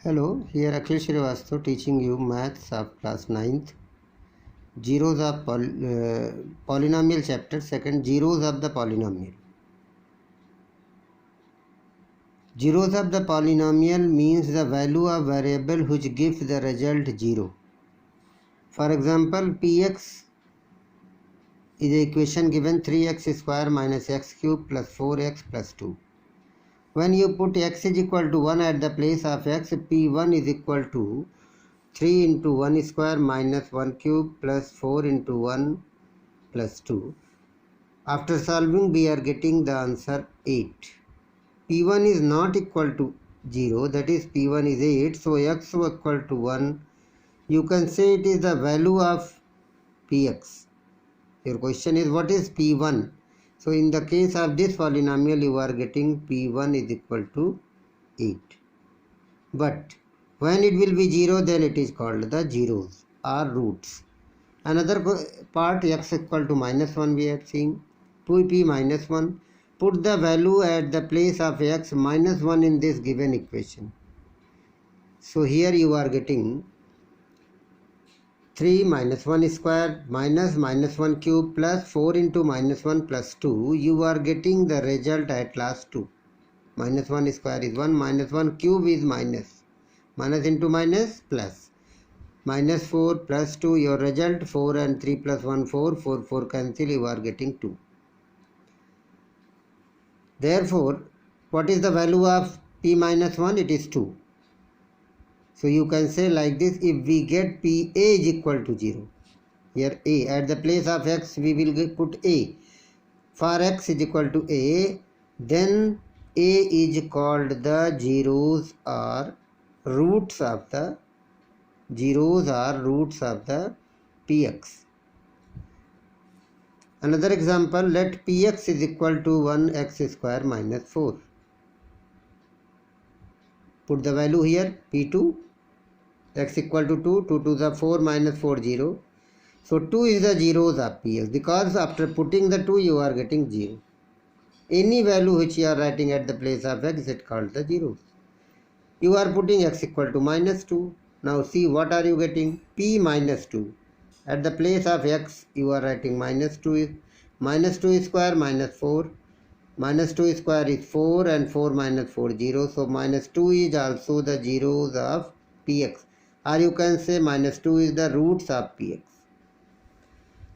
Hello, here Akhil Srivastava teaching you maths of class 9th. Zeros of polynomial chapter 2nd, zeros of the polynomial. Zeros of the polynomial means the value of variable which gives the result 0. For example, px is the equation given 3x square minus x cube plus 4x plus 2. When you put x is equal to 1 at the place of x, p1 is equal to 3 into 1 square minus 1 cube plus 4 into 1 plus 2. After solving, we are getting the answer 8. P1 is not equal to 0, that is P1 is 8, so x is equal to 1. You can say it is the value of Px. Your question is what is P1? So in the case of this polynomial, you are getting P1 is equal to 8. But when it will be 0, then it is called the zeros or roots. Another part, x equal to minus 1 we are seeing. P minus 1. Put the value at the place of x minus 1 in this given equation. So here you are getting 3 minus 1 square minus 1 cube plus 4 into minus 1 plus 2. You are getting the result at last 2. Minus 1 square is 1, minus 1 cube is minus. Minus into minus plus. Minus 4 plus 2, your result 4 and 3 plus 1, 4. 4, 4 cancel, you are getting 2. Therefore, what is the value of p minus 1? It is 2. So you can say like this, if we get pa is equal to 0. Here a, at the place of x we will put a. For x is equal to a, then a is called the zeros or roots of the px. Another example, let px is equal to 1x square minus 4. Put the value here, p2, x equal to 2, 2 to the 4 minus 4, 0. So 2 is the zeros of px, because after putting the 2 you are getting 0. Any value which you are writing at the place of x is called the zeros. You are putting x equal to minus 2. Now see what are you getting? P minus 2. At the place of x you are writing minus 2. Minus 2 square minus 4. Minus 2 square is 4 and 4 minus 4 0. So minus 2 is also the zeros of px. Or you can say minus 2 is the roots of px.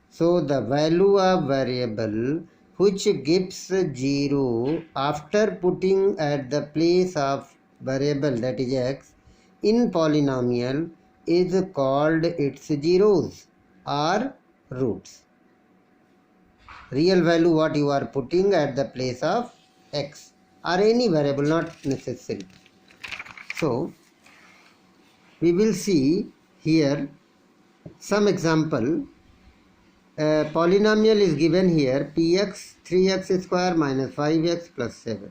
So the value of variable which gives 0 after putting at the place of variable, that is x, in polynomial is called its zeros or roots. Real value what you are putting at the place of x or any variable, not necessary. So we will see here some example. A polynomial is given here, px 3x square minus 5x plus 7.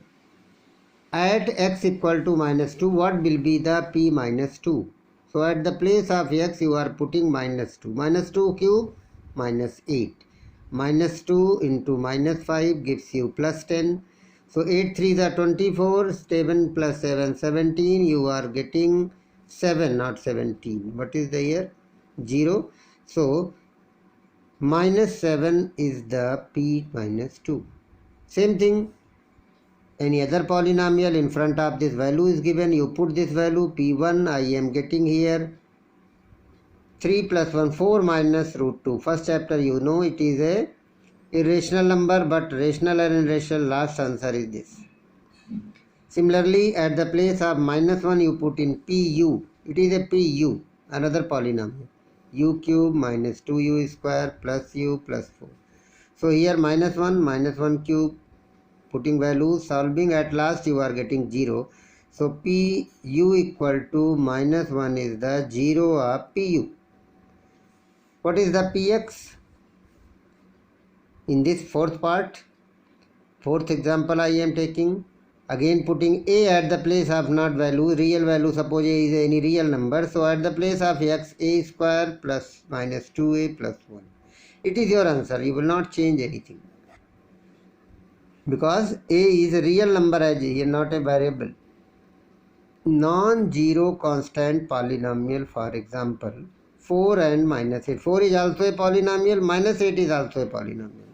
At x equal to minus 2, what will be the p minus 2? So at the place of x you are putting minus 2. Minus 2 cube minus 8. Minus 2 into minus 5 gives you plus 10. So 8 3 is 24. 7 plus 7 17. You are getting 7, not 17. What is the here? 0. So minus 7 is the p minus 2. Same thing, any other polynomial in front of this value is given, you put this value p1. I am getting here 3 plus 1, 4 minus root 2. First chapter you know it is a irrational number, but rational and irrational, last answer is this. Similarly, at the place of minus 1 you put in pu. It is a pu, another polynomial. U cube minus 2u square plus u plus 4. So here minus 1 cube, putting value, solving, at last you are getting 0. So pu equal to minus 1 is the 0 of pu. What is the px? In this fourth example I am taking. Again putting a at the place of not value, real value, suppose a is any real number. So at the place of x, a square plus minus 2a plus 1. It is your answer, you will not change anything. Because a is a real number as here, not a variable. non-zero constant polynomial, for example 4 and minus 8. 4 is also a polynomial, minus 8 is also a polynomial.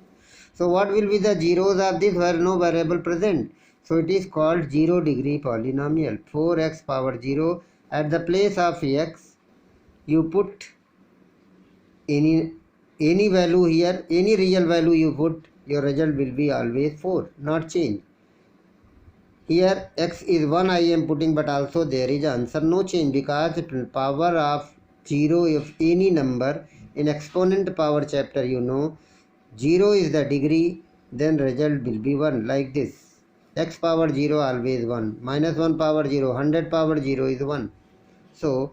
So what will be the zeros of this where no variable present? So it is called 0 degree polynomial. 4x power 0. At the place of x you put any value here, any real value you put, your result will be always 4, not change. Here x is 1 I am putting, but also there is answer no change, because power of 0 of any number in exponent power chapter, you know 0 is the degree, then result will be 1, like this. X power 0 always 1, minus 1 power 0, 100 power 0 is 1. So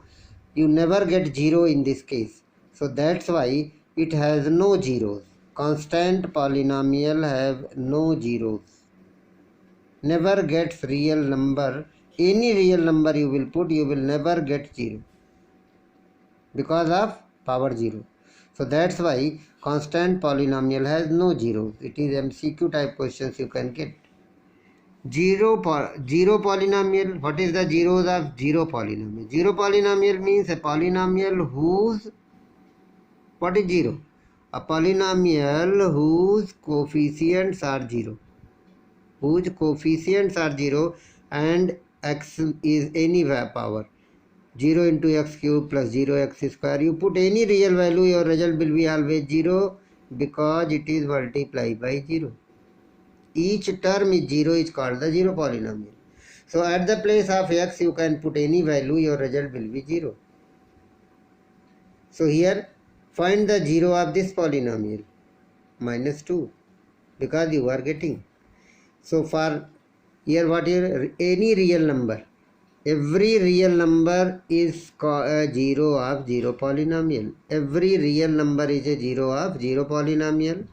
you never get 0 in this case. So that's why it has no zeros. Constant polynomial have no zeros. Never gets real number. Any real number you will put, you will never get 0 because of power 0. So that's why constant polynomial has no zeros. It is MCQ type questions you can get. Zero polynomial. What is the zeros of zero polynomial? Zero polynomial means a polynomial whose, what is zero? A polynomial whose coefficients are 0. Whose coefficients are 0 and x is any power. 0 into x cube plus 0x square. You put any real value, your result will be always 0 because it is multiplied by 0. Each term is 0 is called the zero polynomial. So at the place of x you can put any value, your result will be 0. So here find the 0 of this polynomial, minus 2, because you are getting. So for here what is any real number? Every real number is a 0 of 0 polynomial. Every real number is a 0 of 0 polynomial,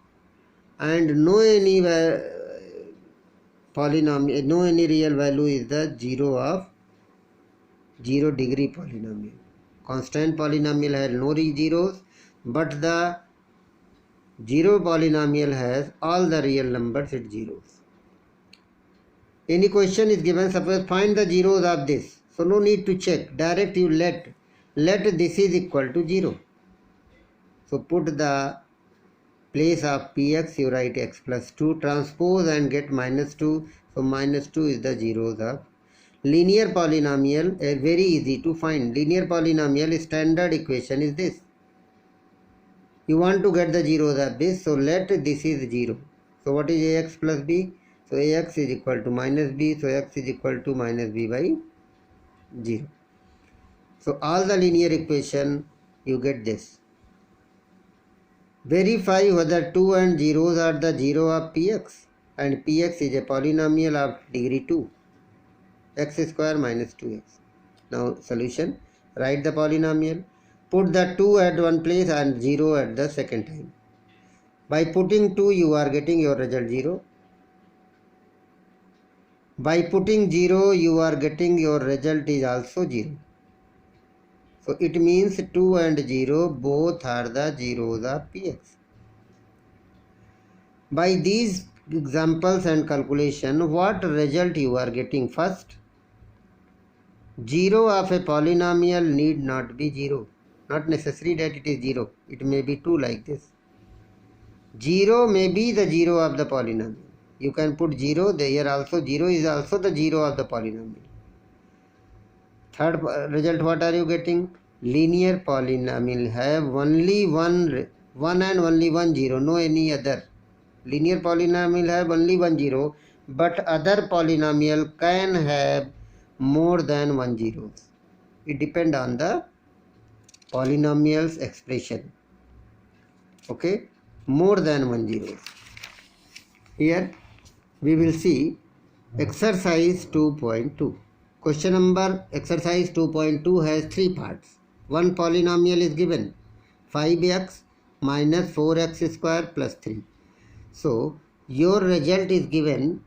and no any polynomial, no any real value is the 0 of 0 degree polynomial. Constant polynomial has no zeros, but the 0 polynomial has all the real numbers at zeros. Any question is given, suppose find the zeros of this. So no need to check, direct you let this is equal to 0. So put the place of px, you write x plus 2, transpose and get minus 2. So minus 2 is the zeros of linear polynomial. Very easy to find. Linear polynomial standard equation is this. You want to get the zeros of this, so let this is 0. So what is ax plus b? So ax is equal to minus b, so x is equal to minus b by 0. So all the linear equation you get this. Verify whether 2 and zeros are the 0 of px, and px is a polynomial of degree 2, x square minus 2x. Now solution, write the polynomial, put the 2 at one place and 0 at the second time. By putting 2 you are getting your result 0. By putting 0 you are getting your result is also 0. So it means 2 and 0 both are the zeros of px. By these examples and calculation, what result you are getting? First, 0 of a polynomial need not be 0. Not necessary that it is 0. It may be 2 like this. 0 may be the 0 of the polynomial. You can put 0 there also. 0 is also the 0 of the polynomial. Third result, what are you getting? Linear polynomial have only one and only one 0, no any other. Linear polynomial have only one 0, but other polynomial can have more than one zeros. It depends on the polynomial's expression. Okay, more than one zeros. Here we will see exercise 2.2. Question number exercise 2.2 has 3 parts. One polynomial is given, 5x minus 4x square plus 3. So your result is given.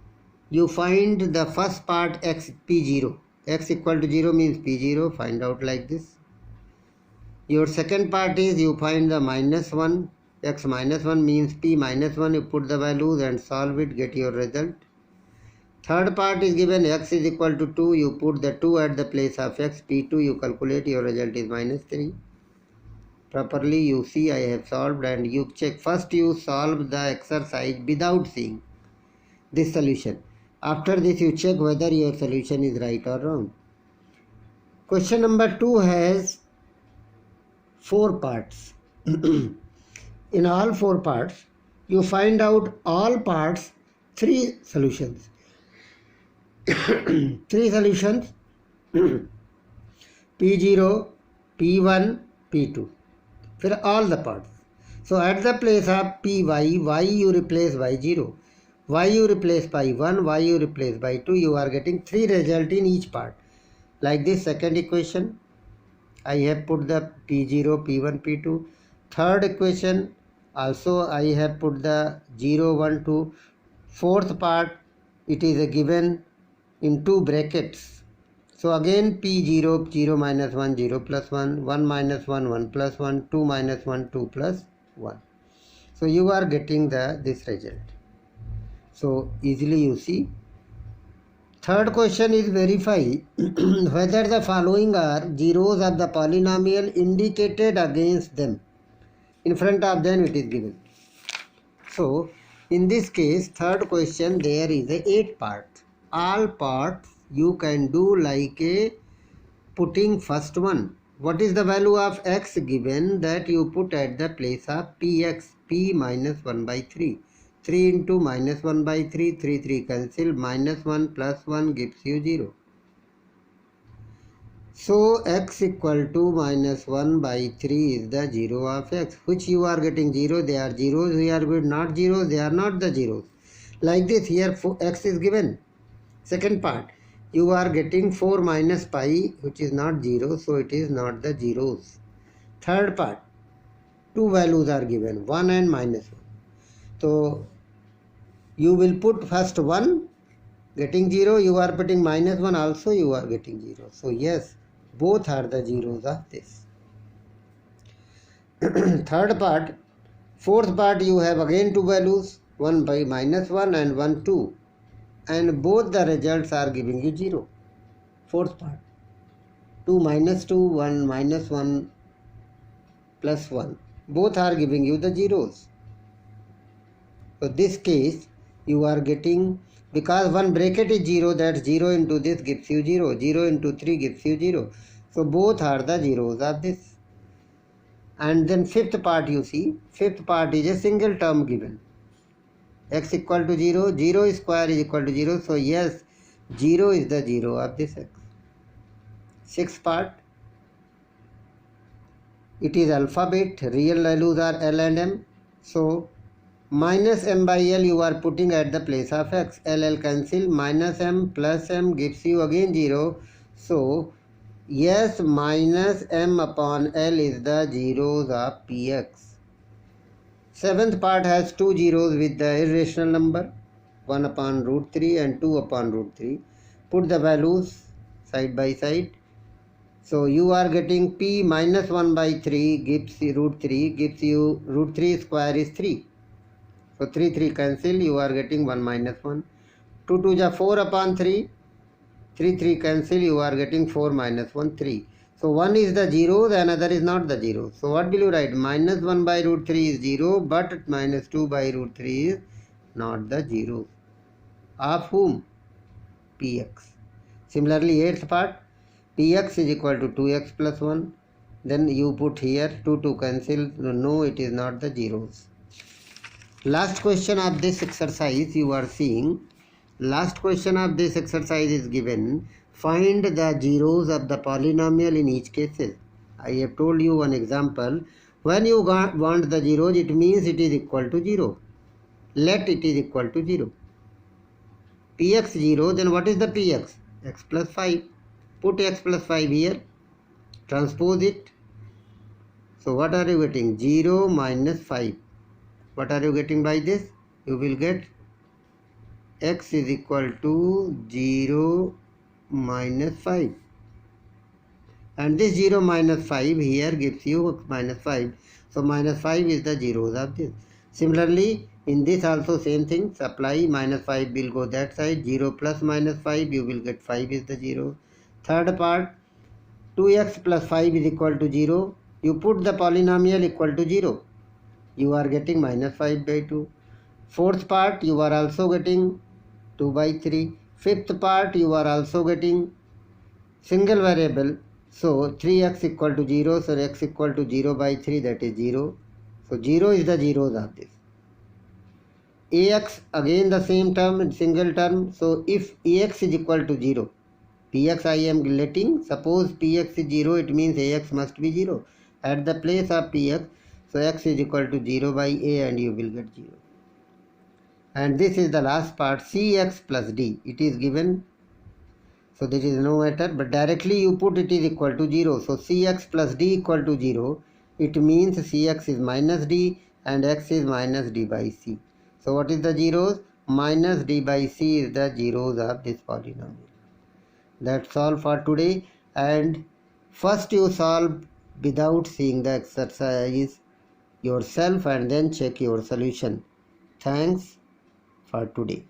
You find the first part x p0. X equal to 0 means p0. Find out like this. Your second part is you find the minus 1. X minus 1 means p minus 1. You put the values and solve it. Get your result. Third part is given x is equal to 2. You put the 2 at the place of x. P2 you calculate. Your result is minus 3. Properly you see I have solved, and you check. First you solve the exercise without seeing this solution. After this you check whether your solution is right or wrong. Question number 2 has 4 parts. In all 4 parts, you find out all parts 3 solutions. 3 solutions P0, P1, P2. For all the parts. So at the place of Py, y you replace by 0. Y you replace by 1, y you replace by 2. You are getting 3 result in each part. Like this second equation, I have put the P0, P1, P2. Third equation, also I have put the 0, 1, 2. Fourth part, it is a given in 2 brackets. So again P0, 0 minus 1, 0 plus 1, 1 minus 1, 1 plus 1, 2 minus 1, 2 plus 1. So you are getting this result. So easily you see. Third question is verify whether the following are zeros of the polynomial indicated against them. In front of them it is given. So in this case, third question, there is a 8 part. All parts you can do like a putting first one. What is the value of x given? That you put at the place of px, p minus 1 by 3. 3 into minus 1 by 3, 3 cancel, minus 1 plus 1 gives you 0. So x equal to minus 1 by 3 is the 0 of x. Which you are getting 0, they are zeros. We are good, not zeros, they are not the zeros. Like this, here x is given. Second part, you are getting 4 minus pi, which is not 0, so it is not the zeros. Third part, 2 values are given, 1 and minus 1. So you will put first 1, getting 0, you are putting minus 1 also, you are getting 0. So yes, both are the zeros of this. Third part, fourth part, you have again 2 values, 1 by minus 1 and 1, 2. And both the results are giving you 0. Fourth part, 2 minus 2, 1 minus 1 plus 1. Both are giving you the zeros. So this case, you are getting, because one bracket is 0, that 0 into this gives you 0. 0 into 3 gives you 0. So both are the zeros of this. And then fifth part you see, fifth part is a single term given. X equal to 0, 0 square is equal to 0. So yes, 0 is the 0 of this x. Sixth part, it is alphabet, real values are L and M. So minus M by L you are putting at the place of x. L cancel, minus M plus M gives you again 0. So yes, minus M upon L is the zeros of Px. Seventh part has 2 zeros with the irrational number, 1 upon root 3 and 2 upon root 3. Put the values side by side. So you are getting P minus 1 by 3 gives you root 3, gives you root 3 square is 3. So 3 cancel, you are getting 1 minus 1. 2 2 is 4 upon 3. 3 cancel, you are getting 4 minus 1, 3. So 1 is the 0, the another is not the 0. So what will you write? Minus 1 by root 3 is 0, but minus 2 by root 3 is not the 0. Of whom? Px. Similarly, 8th part, Px is equal to 2x plus 1. Then you put here 2 cancel. No, it is not the zeros. Last question of this exercise you are seeing. Last question of this exercise is given. Find the zeros of the polynomial in each cases. I have told you one example. When you want the zeros, it means it is equal to 0. Let it is equal to 0. Px 0, then what is the Px? X plus 5. Put x plus 5 here. Transpose it. So what are you getting? 0 minus 5. What are you getting by this? You will get x is equal to 0 minus 5. And this 0 minus 5 here gives you minus 5. So minus 5 is the zeros of this. Similarly, In this also same thing, supply minus 5 will go that side, 0 plus minus 5, you will get 5 is the 0. Third part, 2x plus 5 is equal to 0. You put the polynomial equal to 0. You are getting minus 5 by 2. Fourth part, you are also getting 2 by 3. Fifth part, you are also getting single variable. So 3x equal to 0. So x equal to 0 by 3, that is 0. So 0 is the zeros of this. Ax, again the same term, single term. So if Ax is equal to 0, Px I am letting, suppose Px is 0, it means Ax must be 0. At the place of Px, so x is equal to 0 by A and you will get 0. And this is the last part, Cx plus D. It is given, so this is no matter, but directly you put it is equal to 0. So Cx plus D equal to 0. It means Cx is minus D and x is minus D by C. So what is the zeros? Minus D by C is the zeros of this polynomial. That's all for today. And first you solve without seeing the exercise yourself and then check your solution. Thanks for today.